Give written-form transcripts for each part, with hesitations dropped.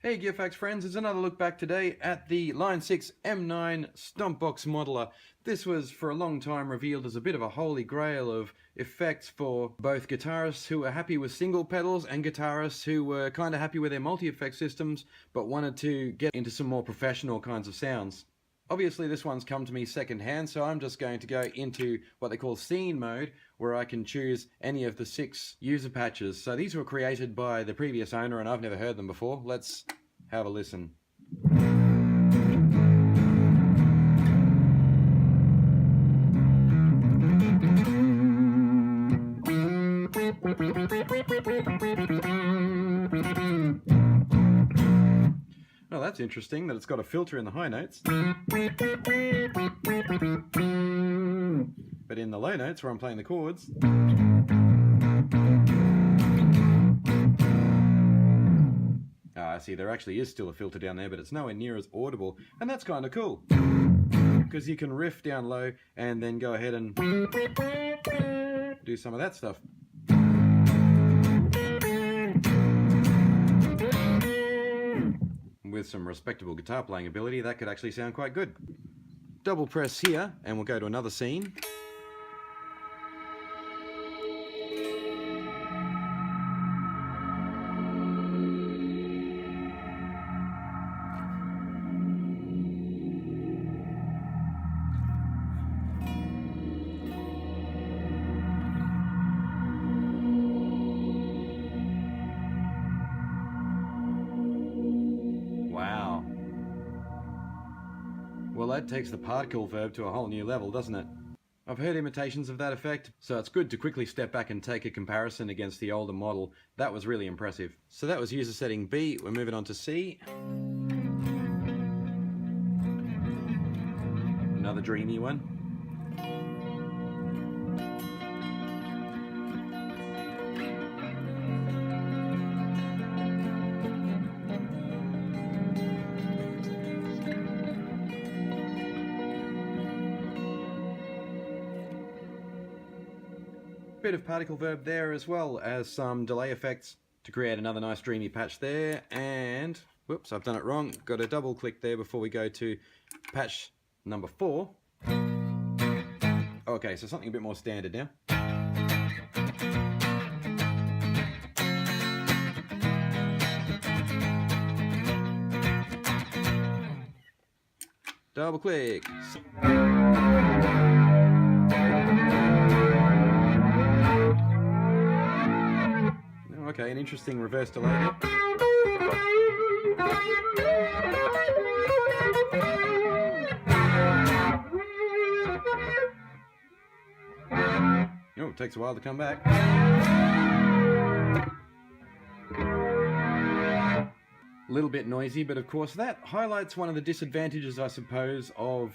Hey Gearfax friends, it's another look back today at the Line 6 M9 Stompbox modeler. This was for a long time revealed as a bit of a holy grail of effects for both guitarists who were happy with single pedals and guitarists who were kind of happy with their multi-effect systems but wanted to get into some more professional kinds of sounds. Obviously this one's come to me secondhand, so I'm just going to go into what they call scene mode, where I can choose any of the 6 user patches. So these were created by the previous owner and I've never heard them before. Let's have a listen. Well, that's interesting that it's got a filter in the high notes. But in the low notes, where I'm playing the chords, I see there actually is still a filter down there, but it's nowhere near as audible, and that's kind of cool, because you can riff down low and then go ahead and do some of that stuff. With some respectable guitar playing ability, that could actually sound quite good. Double press here, and we'll go to another scene. Wow. Well, that takes the particle verb to a whole new level, doesn't it? I've heard imitations of that effect, so it's good to quickly step back and take a comparison against the older model. That was really impressive. So that was user setting B. We're moving on to C. Another dreamy one. Bit of particle verb there, as well as some delay effects to create another nice dreamy patch there. And whoops, I've done it wrong. Got a double click there before we go to patch number 4. Okay, so something a bit more standard now. Double click. Okay, an interesting reverse delay there. Oh, it takes a while to come back. A little bit noisy, but of course that highlights one of the disadvantages, I suppose, of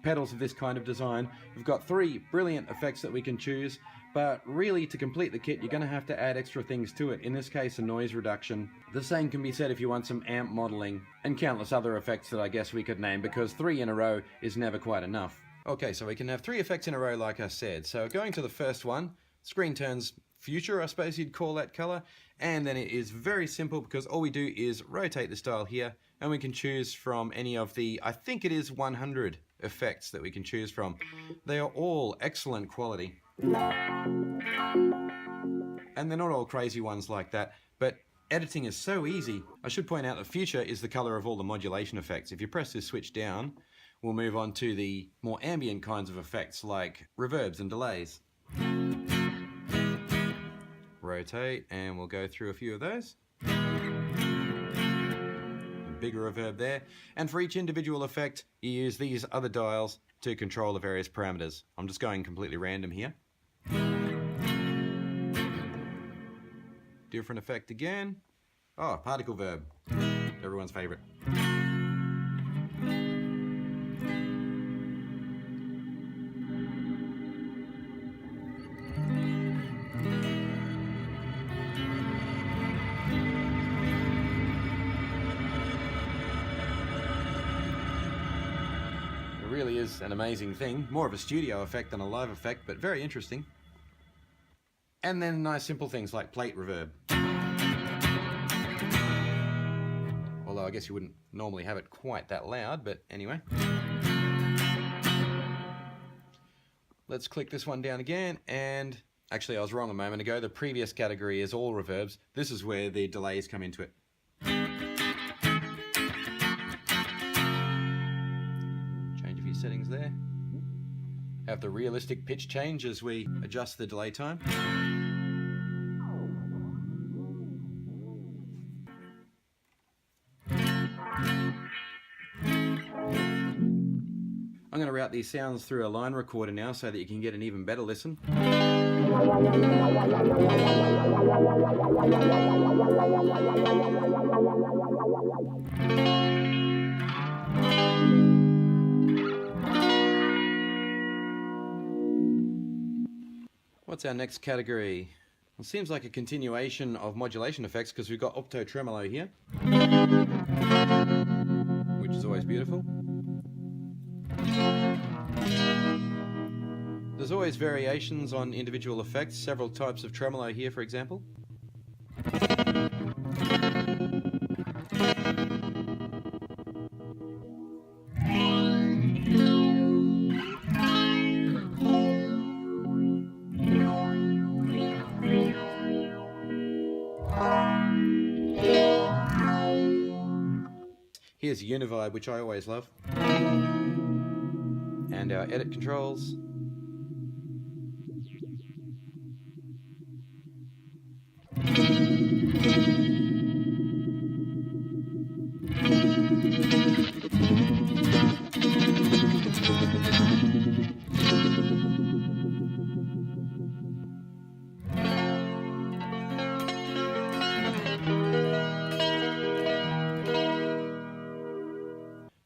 pedals of this kind of design. We've got 3 brilliant effects that we can choose, but really to complete the kit you're going to have to add extra things to it, in this case a noise reduction. The same can be said if you want some amp modeling, and countless other effects that I guess we could name, because 3 in a row is never quite enough. Okay, so we can have 3 effects in a row like I said. So going to the first one, screen turns future, I suppose you'd call that color, and then it is very simple because all we do is rotate this dial here and we can choose from any of the, I think it is 100 effects that we can choose from. They are all excellent quality. And they're not all crazy ones like that, but editing is so easy. I should point out that future is the color of all the modulation effects. If you press this switch down, we'll move on to the more ambient kinds of effects like reverbs and delays. Rotate, and we'll go through a few of those. Bigger reverb there. And for each individual effect, you use these other dials to control the various parameters. I'm just going completely random here. Different effect again. Oh, particle verb. Everyone's favorite. Really is an amazing thing. More of a studio effect than a live effect, but very interesting. And then nice simple things like plate reverb. Although guess you wouldn't normally have it quite that loud, but anyway. Let's click this one down again, and actually I was wrong a moment ago. The previous category is all reverbs. This is where the delays come into it. Change a few settings there. Have the realistic pitch change as we adjust the delay time. I'm going to route these sounds through a line recorder now so that you can get an even better listen. What's our next category? It seems like a continuation of modulation effects because we've got octo tremolo here, which is always beautiful. There's always variations on individual effects, several types of tremolo here, for example. Here's Univibe, which I always love. And our edit controls.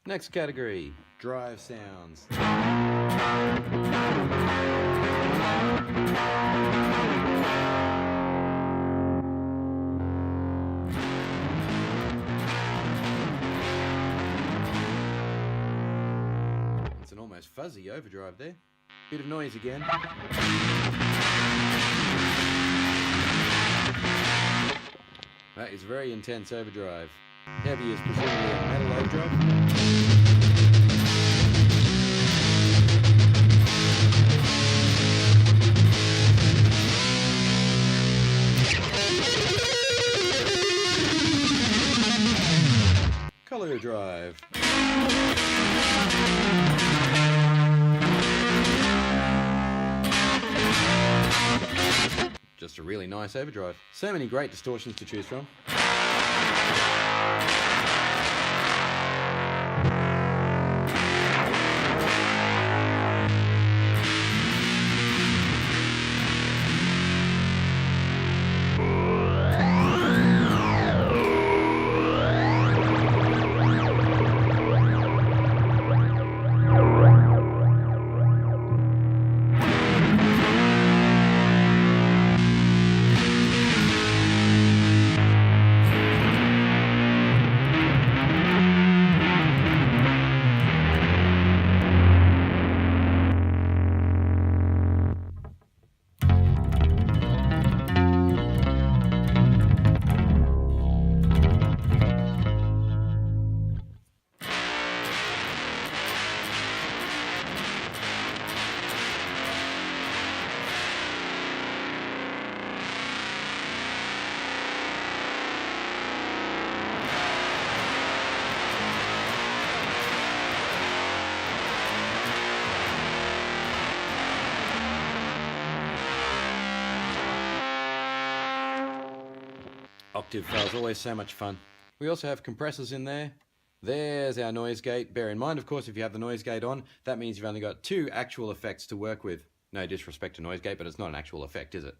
Next category, drive sounds. It's an almost fuzzy overdrive there. Bit of noise again. That is very intense overdrive. Heavy is presumably a metal overdrive. Color drive. Just a really nice overdrive. So many great distortions to choose from. Octave files, always so much fun. We also have compressors in there. There's our noise gate. Bear in mind, of course, if you have the noise gate on, that means you've only got 2 actual effects to work with. No disrespect to noise gate, but it's not an actual effect, is it?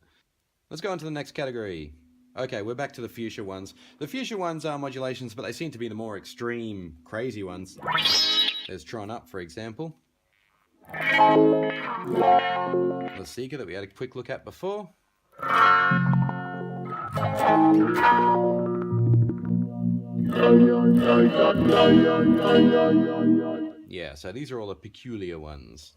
Let's go on to the next category. Okay, we're back to the fuchsia ones. The fuchsia ones are modulations, but they seem to be the more extreme, crazy ones. There's Tron Up, for example. The Seeker that we had a quick look at before. Yeah, so these are all the peculiar ones.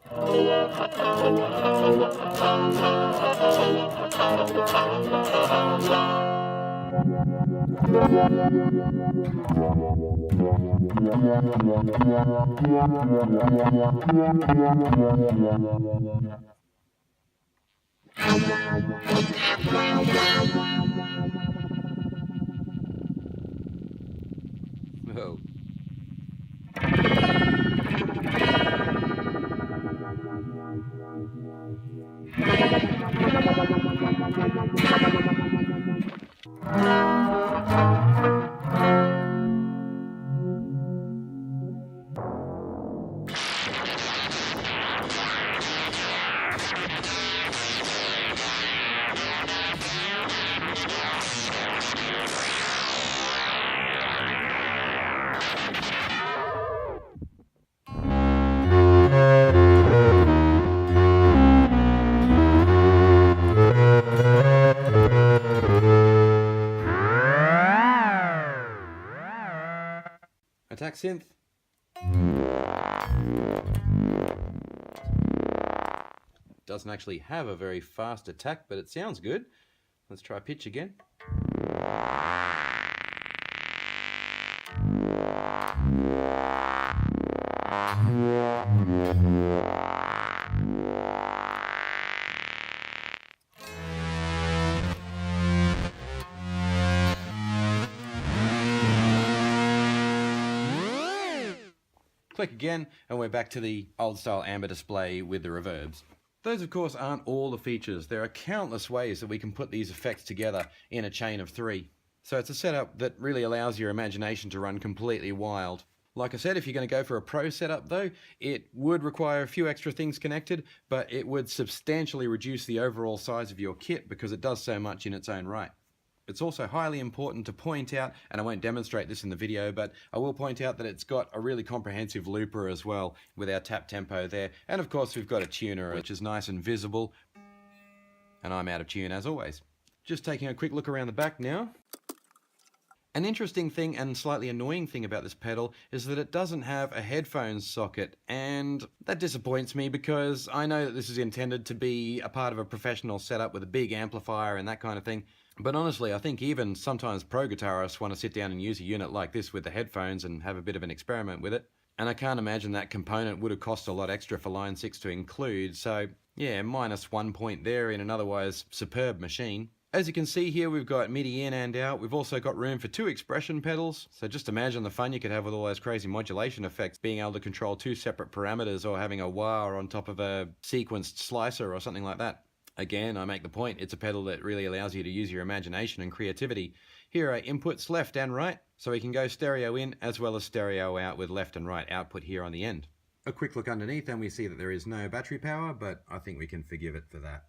Oh. Attack synth. Doesn't actually have a very fast attack, but it sounds good. Let's try pitch again. Click again, and we're back to the old style amber display with the reverbs. Those, of course, aren't all the features. There are countless ways that we can put these effects together in a chain of 3. So it's a setup that really allows your imagination to run completely wild. Like I said, if you're going to go for a pro setup though, it would require a few extra things connected, but it would substantially reduce the overall size of your kit because it does so much in its own right. It's also highly important to point out, and I won't demonstrate this in the video, but I will point out that it's got a really comprehensive looper as well with our tap tempo there. And of course we've got a tuner, which is nice and visible. And I'm out of tune as always. Just taking a quick look around the back now. An interesting thing and slightly annoying thing about this pedal is that it doesn't have a headphones socket, and that disappoints me because I know that this is intended to be a part of a professional setup with a big amplifier and that kind of thing. But honestly, I think even sometimes pro guitarists want to sit down and use a unit like this with the headphones and have a bit of an experiment with it. And I can't imagine that component would have cost a lot extra for Line 6 to include, so yeah, -1 point there in an otherwise superb machine. As you can see here, we've got MIDI in and out. We've also got room for 2 expression pedals. So just imagine the fun you could have with all those crazy modulation effects, being able to control 2 separate parameters or having a wah on top of a sequenced slicer or something like that. Again, I make the point, it's a pedal that really allows you to use your imagination and creativity. Here are inputs left and right, so we can go stereo in as well as stereo out with left and right output here on the end. A quick look underneath and we see that there is no battery power, but I think we can forgive it for that.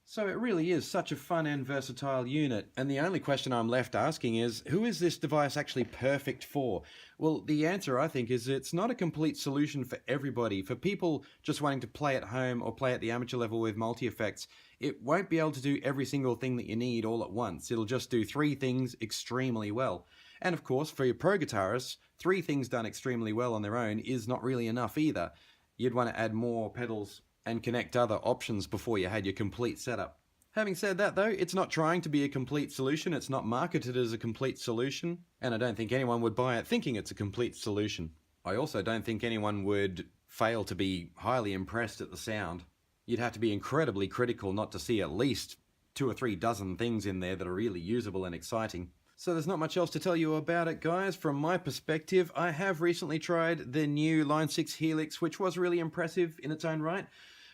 So it really is such a fun and versatile unit, and the only question I'm left asking is, who is this device actually perfect for? Well, the answer I think is it's not a complete solution for everybody. For people just wanting to play at home or play at the amateur level with multi-effects, it won't be able to do every single thing that you need all at once. It'll just do 3 things extremely well. And of course, for your pro guitarists, 3 things done extremely well on their own is not really enough either. You'd want to add more pedals and connect other options before you had your complete setup. Having said that though, it's not trying to be a complete solution, it's not marketed as a complete solution, and I don't think anyone would buy it thinking it's a complete solution. I also don't think anyone would fail to be highly impressed at the sound. You'd have to be incredibly critical not to see at least 2 or 3 dozen things in there that are really usable and exciting. So there's not much else to tell you about it, guys. From my perspective, I have recently tried the new Line 6 Helix, which was really impressive in its own right.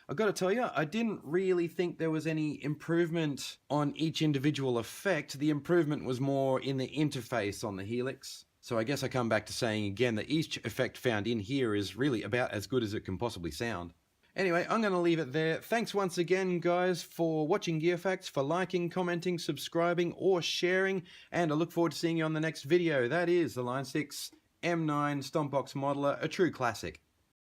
I've got to tell you, I didn't really think there was any improvement on each individual effect. The improvement was more in the interface on the Helix. So I guess I come back to saying again that each effect found in here is really about as good as it can possibly sound. Anyway, I'm going to leave it there. Thanks once again, guys, for watching Gear Facts, for liking, commenting, subscribing, or sharing, and I look forward to seeing you on the next video. That is the Line 6 M9 Stompbox Modeler, a true classic.